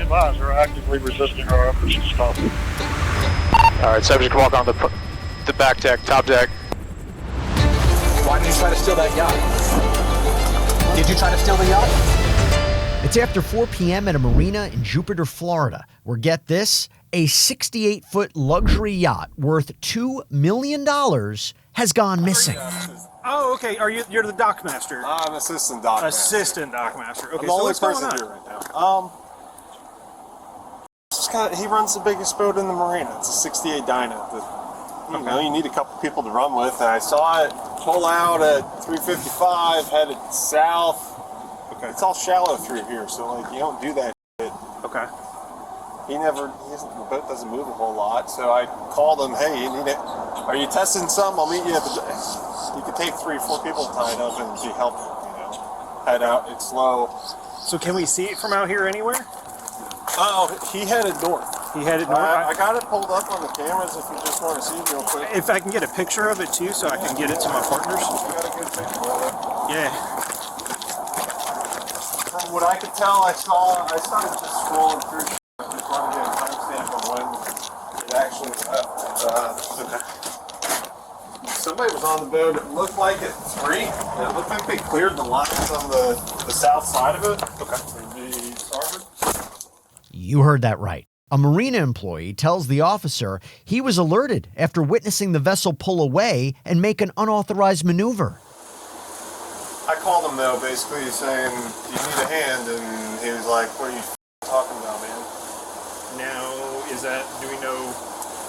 advised, they're actively resisting our efforts to stop them. All right, subject walk on the back deck, top deck. Why did you try to steal that yacht? Did you try to steal the yacht? It's after 4 p.m. at a marina in Jupiter, Florida, where, get this, a 68-foot luxury yacht worth $2 million has gone missing. Oh, okay. You're the dock master? I'm assistant dock master. Assistant dock master. Okay, I'm the only person here right now. He runs the biggest boat in the marina. It's a 68 Dyna. You know, you need a couple people to run with. And I saw it pull out at 3:55, headed south. Okay. It's all shallow through here, so like you don't do that shit. Okay. The boat doesn't move a whole lot, so I called him, hey, you need it. Are you testing something? I'll meet you at the... You could take 3 or 4 people tied up and be helpful, you know. Head out, it's slow. So can we see it from out here anywhere? Oh, he headed north. He headed north? I got it pulled up on the cameras if you just want to see it real quick. If I can get a picture of it too, so I can get it to my partners. You got a good picture of it? Yeah. From what I could tell, I started just scrolling through just trying to get a timestamp on when it actually left. Okay. Somebody was on the boat, it looked like at 3, and it looked like they cleared the lines on the south side of it. Okay. The starboard. You heard that right. A marina employee tells the officer he was alerted after witnessing the vessel pull away and make an unauthorized maneuver. I called him though, basically saying, "Do you need a hand?" And he was like, "What are you talking about, man?" Now, do we know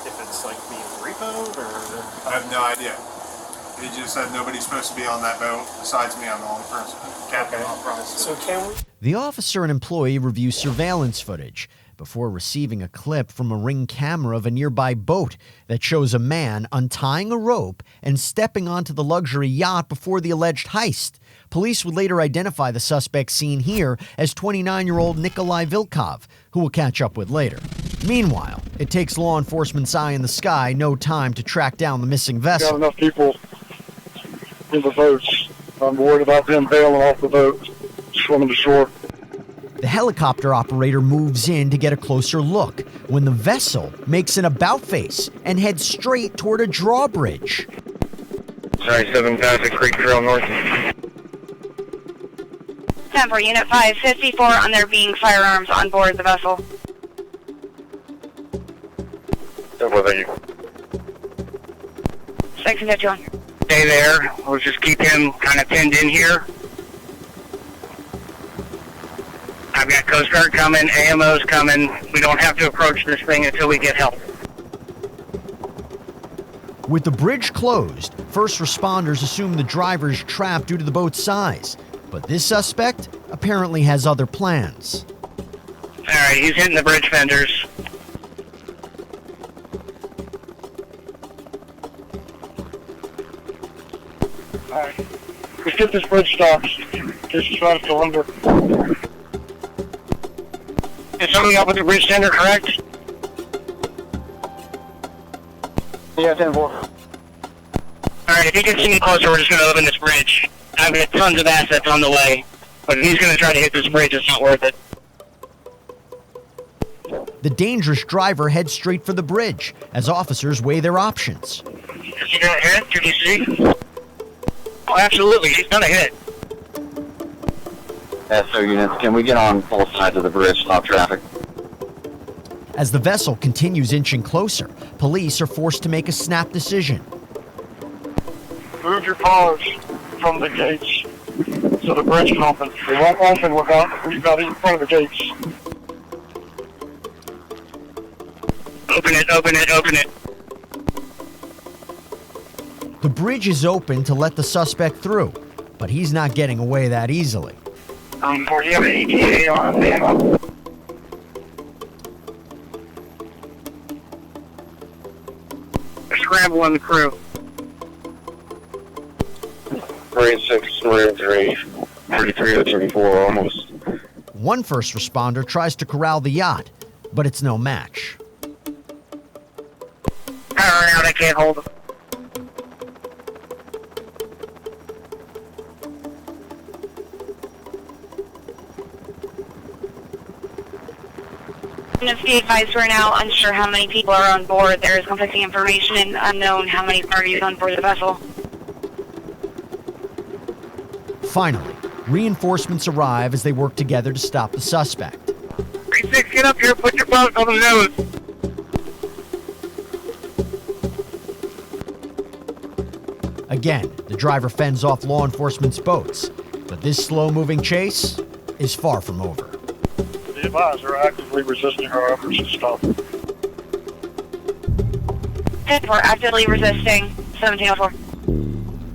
if it's like being repoed or? I have no idea. He just said nobody's supposed to be on that boat besides me. I'm the only person. Captain authorized. So can we? The officer and employee review surveillance footage before receiving a clip from a ring camera of a nearby boat that shows a man untying a rope and stepping onto the luxury yacht before the alleged heist. Police would later identify the suspect seen here as 29-year-old Nikolai Vilkov, who we'll catch up with later. Meanwhile, it takes law enforcement's eye in the sky no time to track down the missing vessel. Got enough people in the boats. I'm worried about them bailing off the boat, swimming to shore. The helicopter operator moves in to get a closer look when the vessel makes an about-face and heads straight toward a drawbridge. Sorry, 7 Pacific Creek Trail North. 10 for Unit 554 on there being firearms on board the vessel. Thank you. 651. Stay there. We'll just keep him kind of pinned in here. I've got Coast Guard coming, AMO's coming. We don't have to approach this thing until we get help. With the bridge closed, first responders assume the driver's trapped due to the boat's size. But this suspect apparently has other plans. All right, he's hitting the bridge fenders. All right. Let's get this bridge stopped. This is right at the lumber. Is somebody up with the bridge tender, correct? Yeah, 10-4. All right, if he gets any closer, we're just going to open this bridge. I've got tons of assets on the way, but if he's going to try to hit this bridge, it's not worth it. The dangerous driver heads straight for the bridge as officers weigh their options. Is he going to hit? Did you see? Oh, absolutely. He's going to hit. SO units, can we get on both sides of the bridge, stop traffic? As the vessel continues inching closer, police are forced to make a snap decision. Move your cars from the gates so the bridge can open. They won't open without you got in front of the gates. Open it, open it, open it. The bridge is open to let the suspect through, but he's not getting away that easily. Do you have an ETA on ammo? Scramble on the crew. 36, 33, 33 34, almost. One first responder tries to corral the yacht, but it's no match. Power out, I can't hold him. Just be advised, we're now unsure how many people are on board. There is conflicting information and unknown how many parties on board the vessel. Finally, reinforcements arrive as they work together to stop the suspect. 36, get up here, put your boat on the nose. Again, the driver fends off law enforcement's boats, but this slow-moving chase is far from over. The advised are actively resisting our efforts to stop them. We're actively resisting. 1704.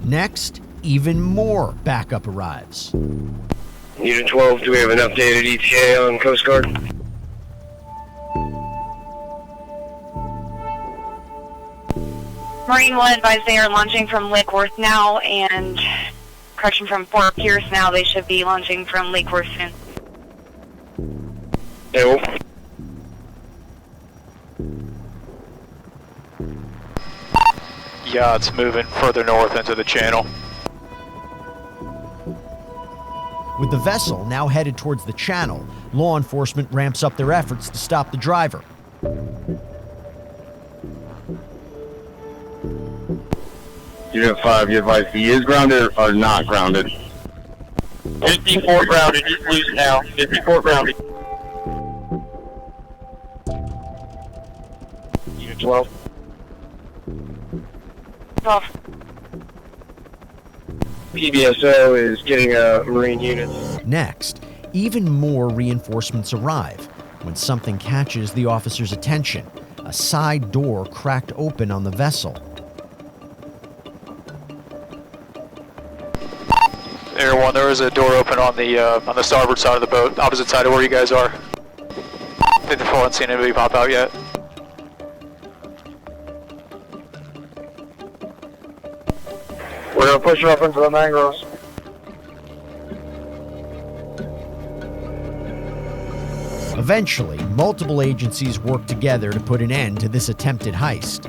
Next, even more backup arrives. Unit 12, do we have an updated ETA on Coast Guard? Marine 1 advised they are launching from Lake Worth now, and correction, from Fort Pierce now. They should be launching from Lake Worth soon. Ew. Yacht's moving further north into the channel. With the vessel now headed towards the channel, law enforcement ramps up their efforts to stop the driver. Unit 5, you advise he is grounded or not grounded? 54 grounded, he's loose now. 54 grounded. Unit 12. 12. PBSO is getting a Marine unit. Next, even more reinforcements arrive when something catches the officer's attention. A side door cracked open on the vessel. Air 1, there is a door open on the starboard side of the boat, opposite side of where you guys are. 54, haven't seen anybody pop out yet. We're going to push it up into the mangroves. Eventually, multiple agencies work together to put an end to this attempted heist.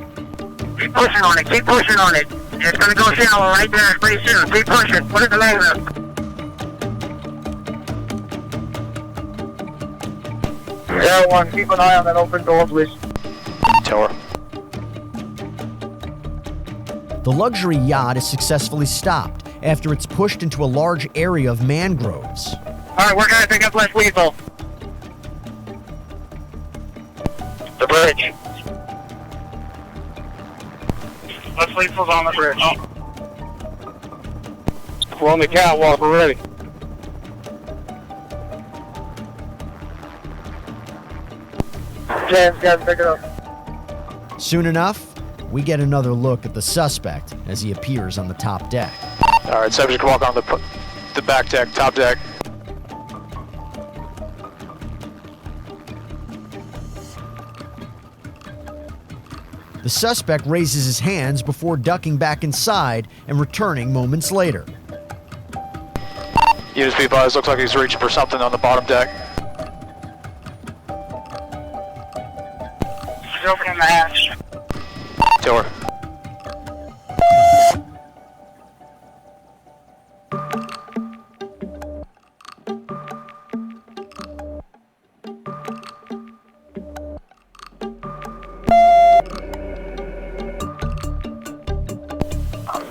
Keep pushing on it, keep pushing on it. It's gonna go shallow right there pretty soon. Keep pushing, put it in the mangrove. Air 1, keep an eye on that open door, please. Tower. The luxury yacht is successfully stopped after it's pushed into a large area of mangroves. Alright, we're gonna pick up less lethal. The bridge. Less lethal's on the bridge. We're on the catwalk, we're ready. James, guys, pick it up. Soon enough, we get another look at the suspect as he appears on the top deck. Alright, subject can walk on the back deck, top deck. The suspect raises his hands before ducking back inside and returning moments later. Units be advised, looks like he's reaching for something on the bottom deck. He's opening the hatch. Tower.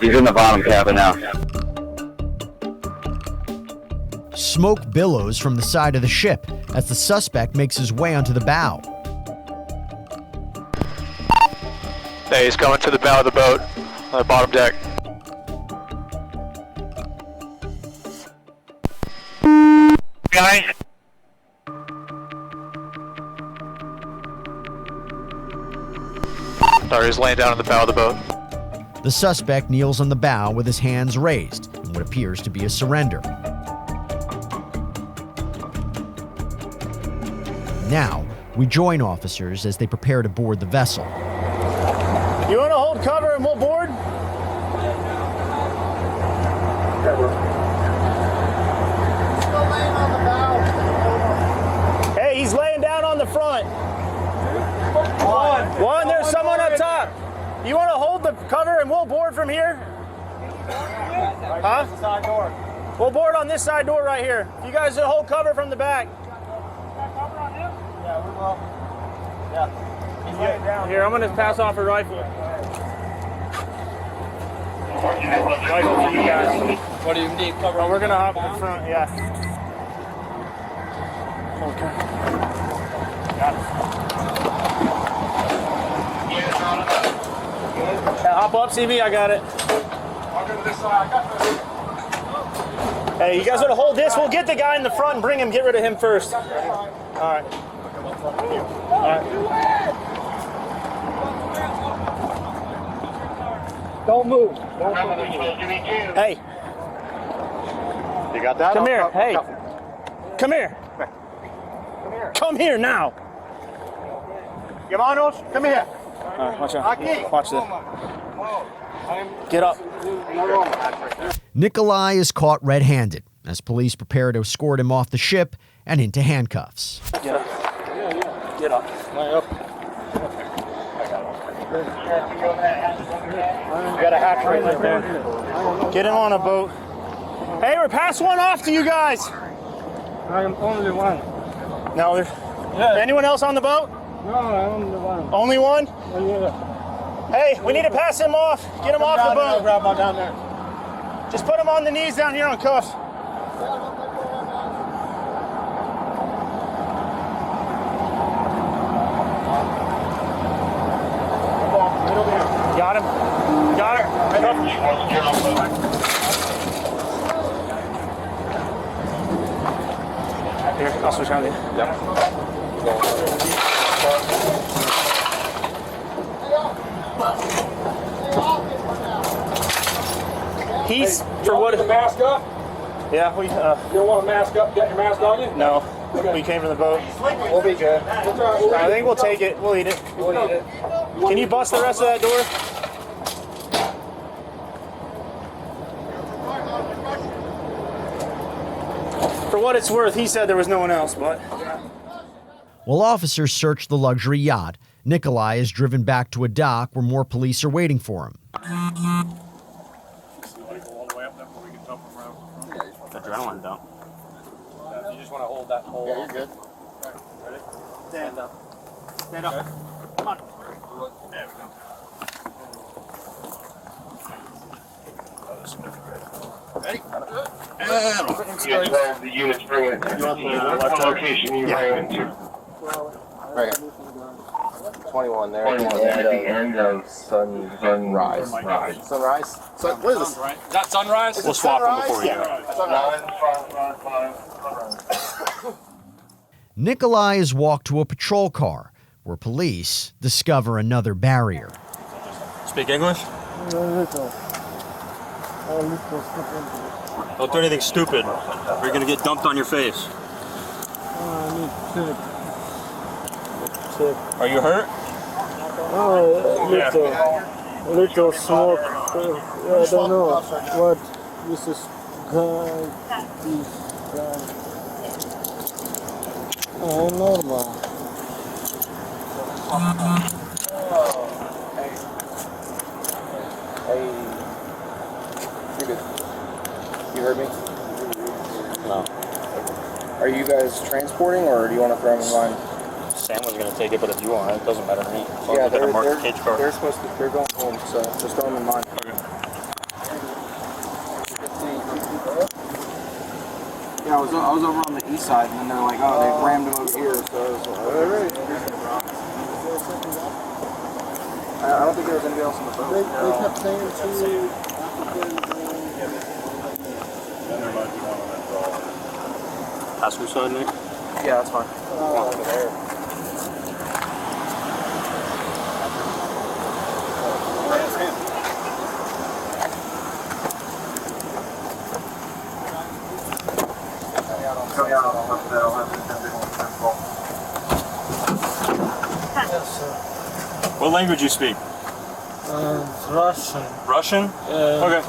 He's in the bottom cabin now. Smoke billows from the side of the ship as the suspect makes his way onto the bow. Hey, he's coming to the bow of the boat, on the bottom deck. Guys. Sorry, he's laying down on the bow of the boat. The suspect kneels on the bow with his hands raised in what appears to be a surrender. Now, we join officers as they prepare to board the vessel. You want to hold cover and we'll board? Hey, he's laying down on the front. One, there's someone up top. You want to hold the cover and we'll board from here? Huh? Side door. We'll board on this side door right here. You guys hold cover from the back. Yeah, Here, I'm gonna pass off a rifle. Rifle for you guys. What do you need? Cover. Oh, we're gonna hop in front, yeah. Okay. Got it. Yeah, hop up, CV, I got it. I'll go to this side. I got this. Hey, you guys want to hold this? We'll get the guy in the front and bring him, get rid of him first. All right. All right. Don't move. Hey. You got that? Come here. Hey. Come here. Come here now. Hermanos, come here. All right, watch out. Watch this. Get up. Nikolai is caught red-handed as police prepare to escort him off the ship and into handcuffs. Get up. Get up. Lay up. You got a hatch right there. Get him on a boat. Hey, we're passing one off to you guys. I am only one. No, there's anyone else on the boat? No, I'm only one. Only one? Oh, yeah. Hey, we need to pass him off. Get him off the boat. Grab him down there. Just put him on the knees down here on cuffs. Got him. Got her. Here, I'll switch on you. He's for what? The mask up? Yeah, we. You don't want a mask up? Get your mask on you? No, we came from the boat. We'll be good. I think we'll take it. We'll eat it. We'll eat it. Can you bust the rest of that door? For what it's worth, he said there was no one else, but. While officers search the luxury yacht, Nikolai is driven back to a dock where more police are waiting for him. Adrenaline dump. You just want to hold that pole. Yeah, you're good. Ready? Stand up. Stand up. Come on. There we go. Ready? The unit's bringing it to what location you bring it to. Right here. 21 there. 21 there at the end of sunrise. Sunrise? What is this? Is that sunrise? We'll swap them before you go. Nikolai is walked to a patrol car where police discover another barrier. Speak English? Don't do anything stupid, or you're gonna get dumped on your face. Are you hurt? Little smoke. I don't know what this is. Normal. Hey. You're good. You heard me? No. Are you guys transporting, or do you want to throw them in line? Sam was gonna take it, but if you want, it doesn't matter to me. So Yeah, I'm gonna mark the cage car. they're supposed to. They're going home, so just throw them in line. Okay. Yeah, I was over on the east side, and then they're like, oh, they rammed him over here, so I was like, all right. I don't think there was anybody else on the boat. They kept saying to Pass whose side, Nick? Yeah, that's fine. Over there. What language you speak? Russian. Russian? Okay.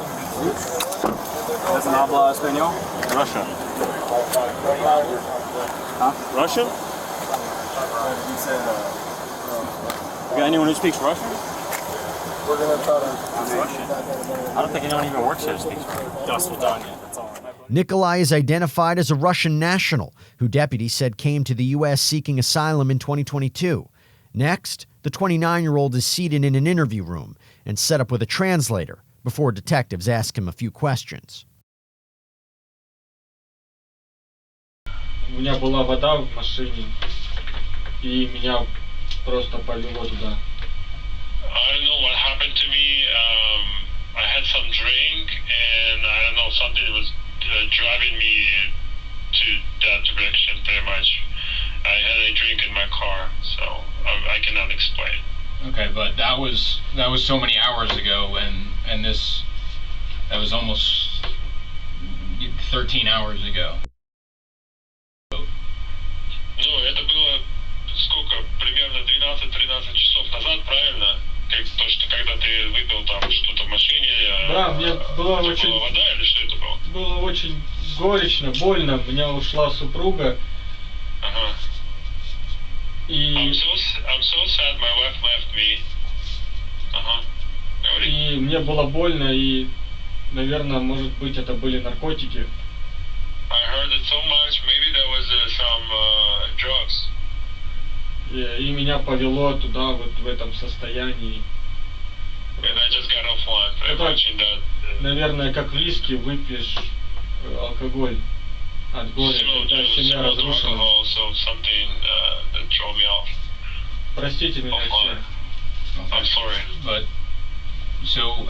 ¿Es habla español? Russian. Huh? Russian? You got anyone who speaks Russian? We're gonna try to. Russian. I don't think anyone even works here who speaks Russian. That's all. Nikolai is identified as a Russian national who deputies said came to the U.S. seeking asylum in 2022. Next, the 29-year-old is seated in an interview room and set up with a translator before detectives ask him a few questions. У меня была вода в машине, и меня просто повело туда. I don't know what happened to me. I had some drink, and I don't know, something was driving me to that direction pretty much. I had a drink in my car, so I cannot explain. Okay, but that was so many hours ago, and that was almost 13 hours ago. Ну, это было сколько? Примерно 12-13 часов назад, правильно? То, что когда ты выпил там что-то в машине, Да, мне было это очень... была вода или что это было? Было очень горечно, больно. У меня ушла супруга. Ага. И... I'm so sad my wife left me. Ага. Говори. И мне было больно, и, наверное, может быть, это были наркотики. I heard it so much. Maybe there was some drugs. И меня повело туда, вот в этом состоянии. And I just got offline. Pretty Это, much in that. наверное, как виски выпьешь алкоголь от горя, когда семья разрушена. Alcohol, so something that drove me off. Простите меня все. I'm sorry. But so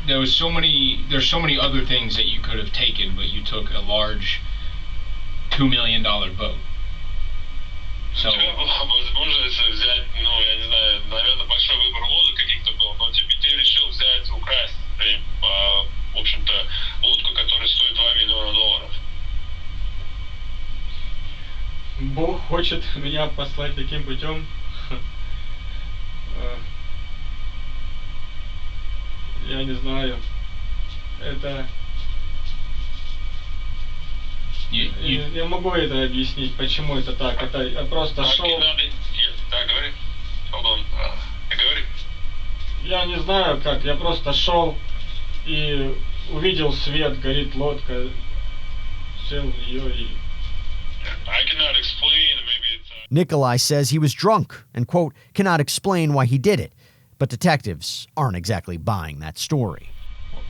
there's so many other things that you could have taken, but you took a large $2 million boat. So, возможность взять, ну, я не знаю, наверное, большой выбор лодок каких-то был, но ты решил взять, украсть, в общем-то, лодку, которая стоит $2 миллиона. Бог хочет меня послать таким путем. Я не знаю. Это... Я могу это объяснить, почему это так. Это я просто шел... Да, говори. Говори. Я не знаю как, я просто шел и увидел свет, горит лодка, сел в нее и... I cannot explain, maybe it's... Nikolai says he was drunk and, quote, cannot explain why he did it. But detectives aren't exactly buying that story.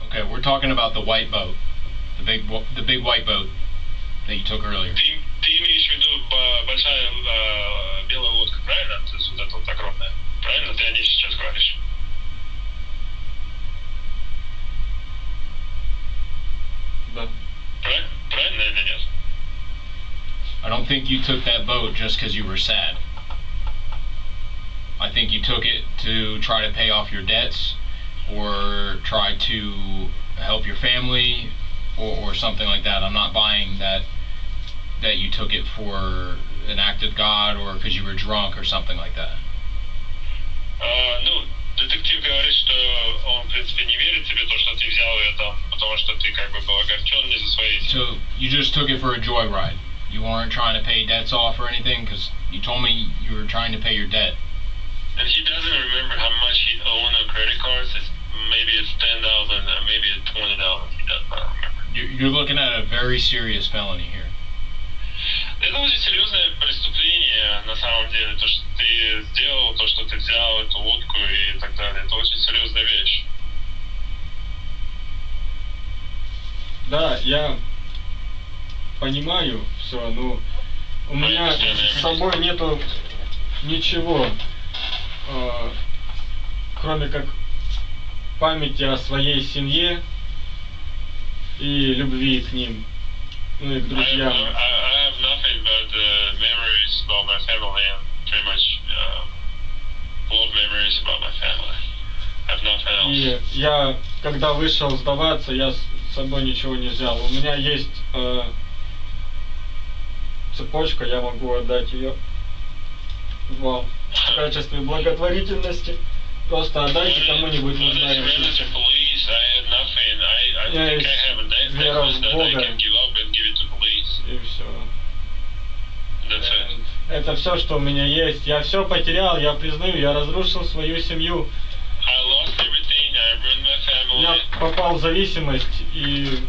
Okay, we're talking about the white boat. The big white boat that you took earlier. Ты имеешь в виду большая белая лодка, правильно? То есть вот эта вот огромная. Правильно? Ты о ней сейчас говоришь? Да. Правильно или нет? I don't think you took that boat just because you were sad. I think you took it to try to pay off your debts or try to help your family or something like that. I'm not buying that you took it for an act of God or because you were drunk or something like that. Ну, детектив говорит, что он, в принципе, не верит тебе, то, что ты взял это, потому что ты как бы был огорчен из-за своей... So, you just took it for a joyride? You weren't trying to pay debts off or anything? Because you told me you were trying to pay your debt. And he doesn't remember how much he owned on credit cards. Maybe it's $10,000, maybe it's $20. He does not remember. You're looking at a very serious felony here. Это очень серьезное преступление, на самом деле. То, что ты сделал, то, что ты взял эту лодку и так далее. Это очень серьезная вещь. Да, я понимаю все, но у меня с собой нету ничего, кроме как памяти о своей семье и любви к ним, ну и к друзьям. I have nothing but memories about my family and pretty much love memories about my family. I have nothing else. И я, когда вышел сдаваться, я с собой ничего не взял. У меня есть цепочка, я могу отдать ее вам в качестве благотворительности. Просто отдайте кому-нибудь нуждающимся. Я есть вера в Бога. И все. Это все, что у меня есть. Я все потерял, я признаю, я разрушил свою семью. Я попал в зависимость, и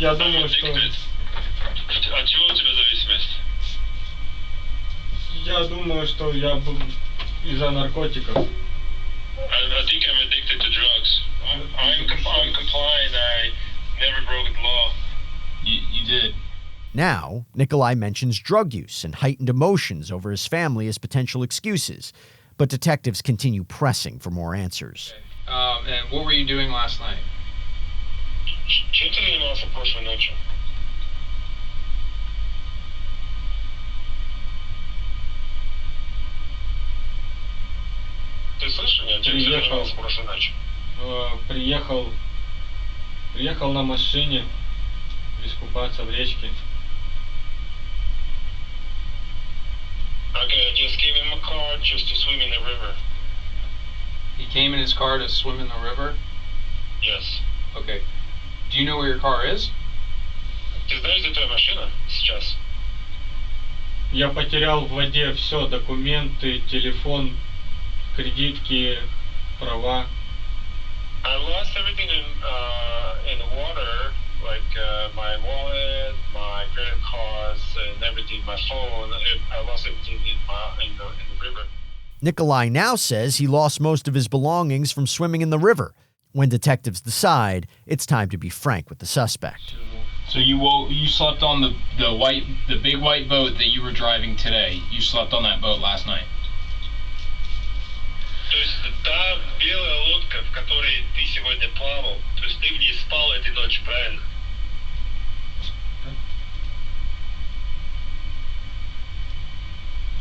Я думаю, что... От чего у тебя зависимость? Я думаю, что я был из-за наркотиков. I think I'm addicted to drugs. I'm compliant. I never broke the law. You did. Now, Nikolai mentions drug use and heightened emotions over his family as potential excuses, but detectives continue pressing for more answers. And what were you doing last night? Чем ты занимался прошлой ночью? Ты слышишь меня? Чем ты занимался прошлой ночью? Приехал на машине искупаться в речке. Okay, I just came in my car just to swim in the river. He came in his car to swim in the river? Yes. Okay. Do you know where your car is? Ты знаешь, где твоя машина сейчас? Я потерял в воде все: документы, телефон, кредитки, права. I lost everything in the water, like my wallet, my credit cards, and everything. My phone. I lost everything in the river. Nikolai now says he lost most of his belongings from swimming in the river. When detectives decide, it's time to be frank with the suspect. So you slept on the big white boat that you were driving today. You slept on that boat last night. То есть та белая лодка, в которой ты сегодня плавал, то есть ты в ней спал этой ночью, правильно?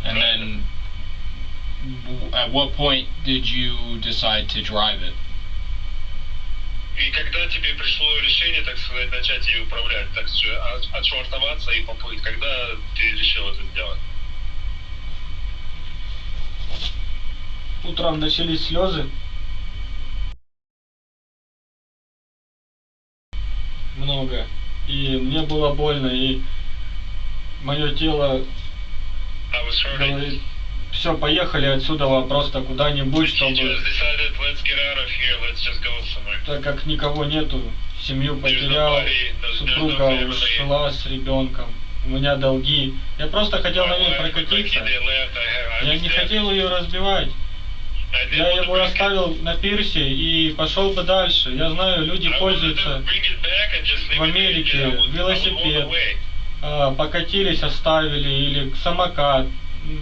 And then, at what point did you decide to drive it? И когда тебе пришло решение, так сказать, начать ее управлять, так сказать, отшвартоваться и поплыть, когда ты решил это сделать? Утром начались слезы. Много. И мне было больно, и мое тело говорит: все, поехали отсюда просто куда-нибудь, чтобы... Так как никого нету, семью потерял, супруга ушла с ребенком, у меня долги. Я просто хотел на ней прокатиться. Я не хотел ее разбивать. Я его оставил на пирсе и пошел бы дальше. Я знаю, люди пользуются в Америке велосипед. Покатились, оставили, или самокат.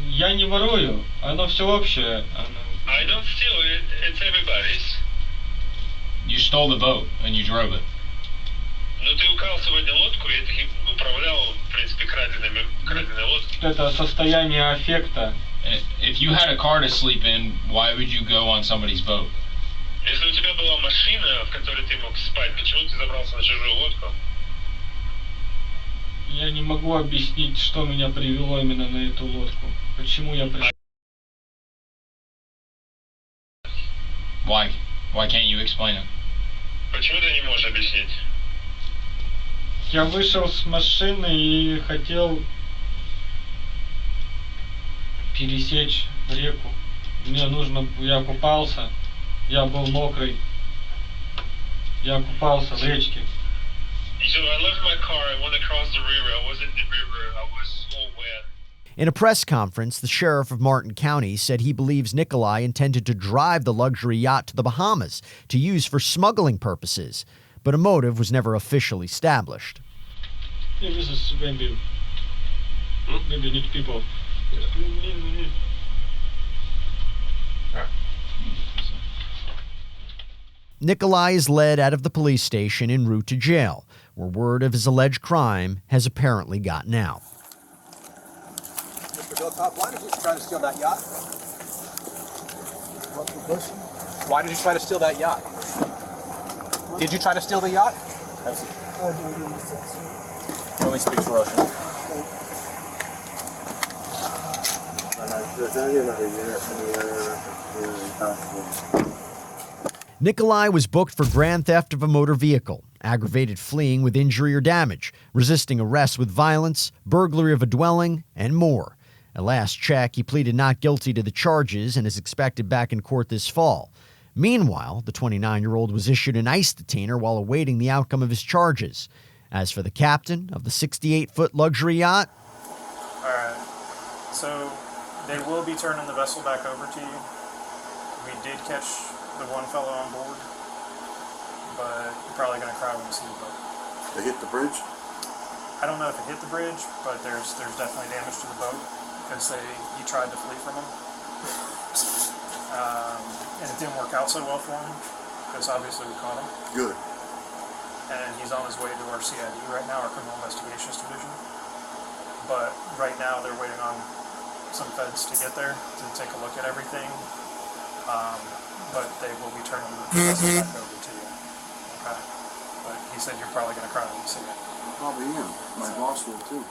Я не ворую, оно все общее. I don't steal it, it's everybody's. You stole the boat and you drove it. Ну ты украл сегодня лодку, и ты управлял, в принципе, краденой лодкой. Это состояние аффекта. If you had a car to sleep in, why would you go on somebody's boat? Если у тебя была машина, в которой ты мог спать, почему ты забрался на чужую лодку? Я не могу объяснить, что меня привело именно на эту лодку. Почему я пришел. Why can't you explain it? Почему ты не можешь объяснить? Я вышел с машины и хотел пересечь реку. Я купался, я был мокрый. Я купался в речке. So I left my car, I went across the river, I was in the river, I was so wet. In a press conference, the sheriff of Martin County said he believes Nikolai intended to drive the luxury yacht to the Bahamas to use for smuggling purposes, but a motive was never officially established. Yeah, this is maybe need people. Nikolai is led out of the police station en route to jail, where word of his alleged crime has apparently gotten out. Mr. Vilkov, why did you try to steal that yacht? Why did you try to steal that yacht? Did you try to steal the yacht? He only speaks Russian. Nikolai was booked for grand theft of a motor vehicle, aggravated fleeing with injury or damage, resisting arrest with violence, burglary of a dwelling, and more. At last check, he pleaded not guilty to the charges and is expected back in court this fall. Meanwhile, the 29-year-old was issued an ICE detainer while awaiting the outcome of his charges. As for the captain of the 68-foot luxury yacht, Alright, so they will be turning the vessel back over to you. We did catch the one fellow on board, but you're probably going to cry when you see the boat. They hit the bridge? I don't know if it hit the bridge, but there's definitely damage to the boat because he tried to flee from them. And it didn't work out so well for him because obviously we caught him. Good. And he's on his way to our CID right now, our Criminal Investigations Division. But right now they're waiting on some feds to get there to take a look at everything. But they will be turning the vessel back over to you. Okay. But he said you're probably going to cry when you see it. Probably am. My boss will too.